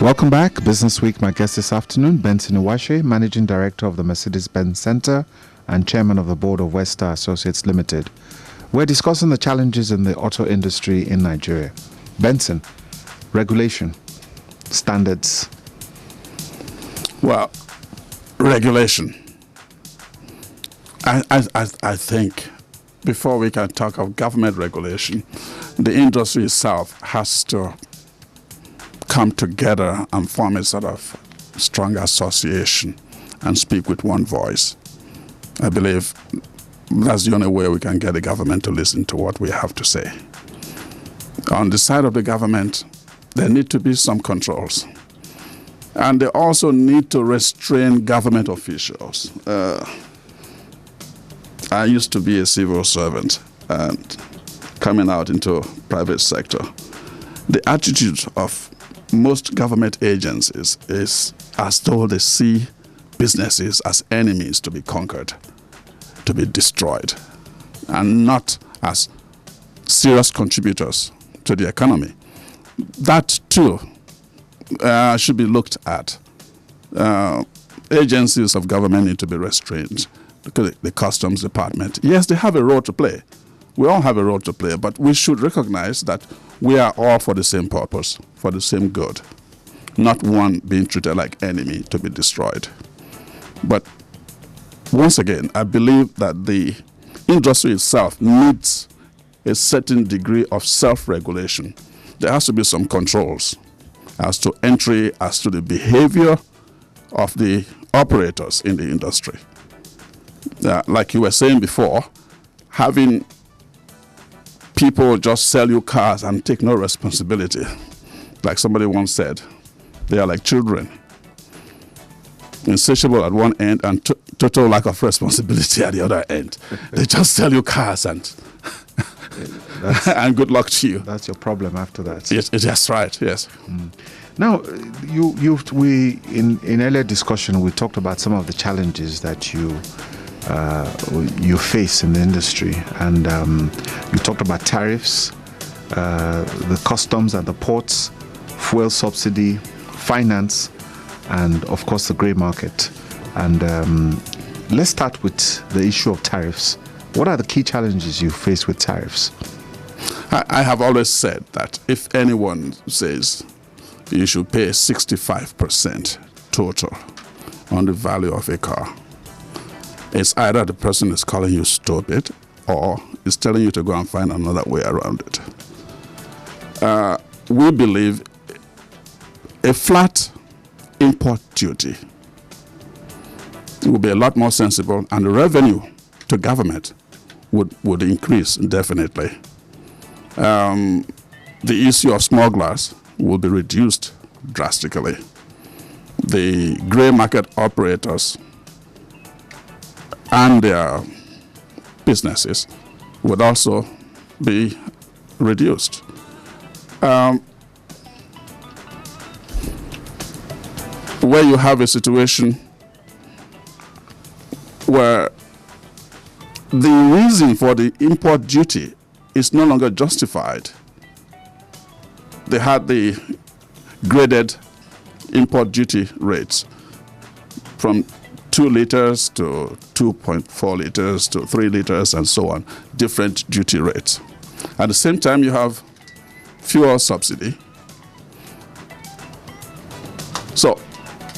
Welcome back. Business Week. My guest this afternoon, Benson Uwatse, Managing Director of the Mercedes-Benz Center and Chairman of the Board of West Star Associates Limited. We're discussing the challenges in the auto industry in Nigeria. Benson, regulation, standards. Well, regulation. I think before we can talk of government regulation, the industry itself has to come together and form a sort of strong association and speak with one voice. I believe that's the only way we can get the government to listen to what we have to say. On the side of the government, there need to be some controls. And they also need to restrain government officials. I used to be a civil servant and coming out into private sector. The attitude of most government agencies is as though they see businesses as enemies to be conquered, to be destroyed, and not as serious contributors to the economy. That too should be looked at. Agencies of government need to be restrained. Look at the customs department. Yes, they have a role to play. We all have a role to play, but we should recognize that we are all for the same purpose, for the same good, not one being treated like enemy to be destroyed. But once again, I believe that the industry itself needs a certain degree of self-regulation. There has to be some controls as to entry, as to the behavior of the operators in the industry. Like you were saying before, having people just sell you cars and take no responsibility. Like somebody once said, they are like children. Insatiable at one end and total lack of responsibility at the other end. They just sell you cars and and good luck to you. That's your problem after that. Yes, that's right, yes. Now, we in earlier discussion, we talked about some of the challenges that you face in the industry, and you talked about tariffs, the customs and the ports, fuel subsidy, finance, and of course the grey market. And let's start with the issue of tariffs. What are the key challenges you face with tariffs? I have always said that if anyone says you should pay 65% total on the value of a car, it's either the person is calling you stupid or is telling you to go and find another way around it. We believe a flat import duty would be a lot more sensible, and the revenue to government would increase definitely. The issue of smugglers will be reduced drastically. The grey market operators and their businesses would also be reduced. Where you have a situation where the reason for the import duty is no longer justified. They had the graded import duty rates from 2 liters to 2.4 liters to 3 liters and so on, different duty rates. At the same time, you have fuel subsidy. So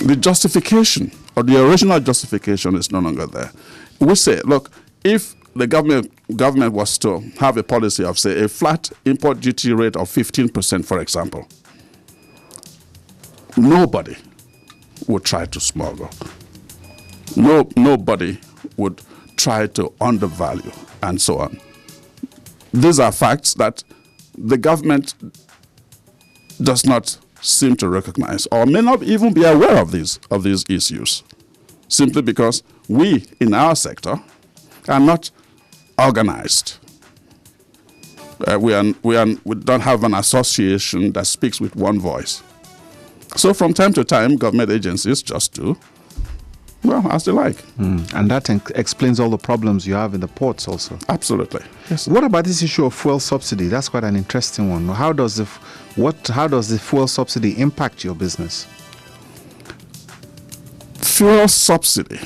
the justification, or the original justification, is no longer there. We say, look, if the government was to have a policy of, say, a flat import duty rate of 15%, for example, nobody would try to smuggle. Nobody would try to undervalue and so on. These are facts that the government does not seem to recognize, or may not even be aware of these issues, simply because we in our sector are not organized. We don't have an association that speaks with one voice. So from time to time, government agencies just do well, as they like. And that explains all the problems you have in the ports also. Absolutely. Yes. What about this issue of fuel subsidy? That's quite an interesting one. How does the fuel subsidy impact your business? Fuel subsidy.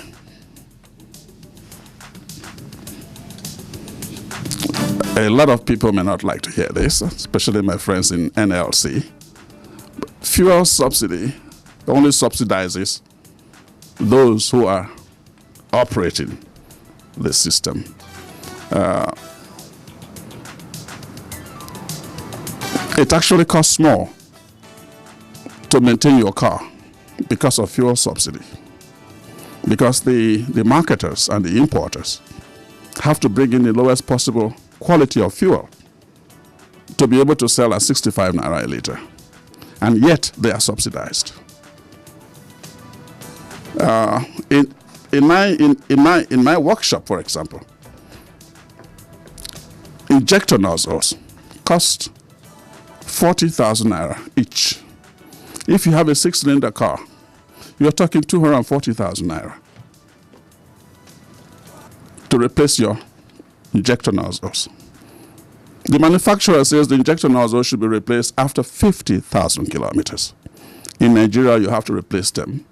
A lot of people may not like to hear this, especially my friends in NLC. Fuel subsidy only subsidizes those who are operating the system. It actually costs more to maintain your car because of fuel subsidy. Because the marketers and the importers have to bring in the lowest possible quality of fuel to be able to sell at 65 naira a liter. And yet they are subsidized. In my workshop, for example, injector nozzles cost 40,000 naira each. If you have a 6-cylinder car, you're talking 240,000 naira to replace your injector nozzles. The manufacturer says the injector nozzle should be replaced after 50,000 kilometers. In Nigeria, you have to replace them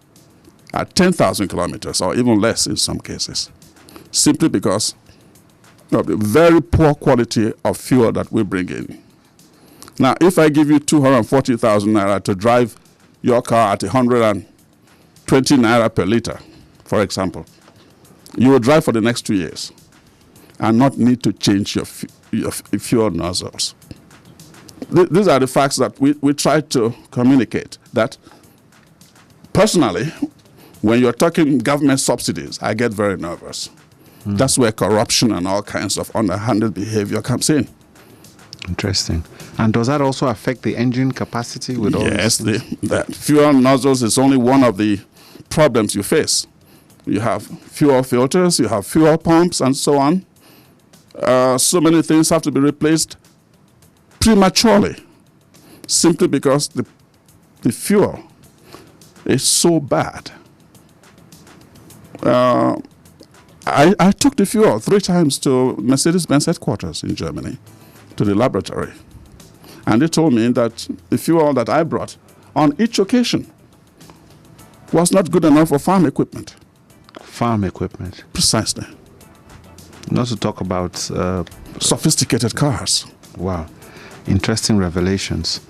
at 10,000 kilometers or even less in some cases, simply because of the very poor quality of fuel that we bring in. Now, if I give you 240,000 naira to drive your car at 120 naira per liter, for example, you will drive for the next 2 years and not need to change your fuel nozzles. These are the facts that we try to communicate. That personally, when you're talking government subsidies, I get very nervous. That's where corruption and all kinds of underhanded behavior comes in. Interesting. And does that also affect the engine capacity with all this? Yes, the fuel nozzles is only one of the problems you face. You have fuel filters, you have fuel pumps, and so on. So many things have to be replaced prematurely, simply because the fuel is so bad. I took the fuel 3 times to Mercedes-Benz headquarters in Germany, to the laboratory. And they told me that the fuel that I brought on each occasion was not good enough for farm equipment. Farm equipment? Precisely. Not to talk about sophisticated cars. Wow. Interesting revelations.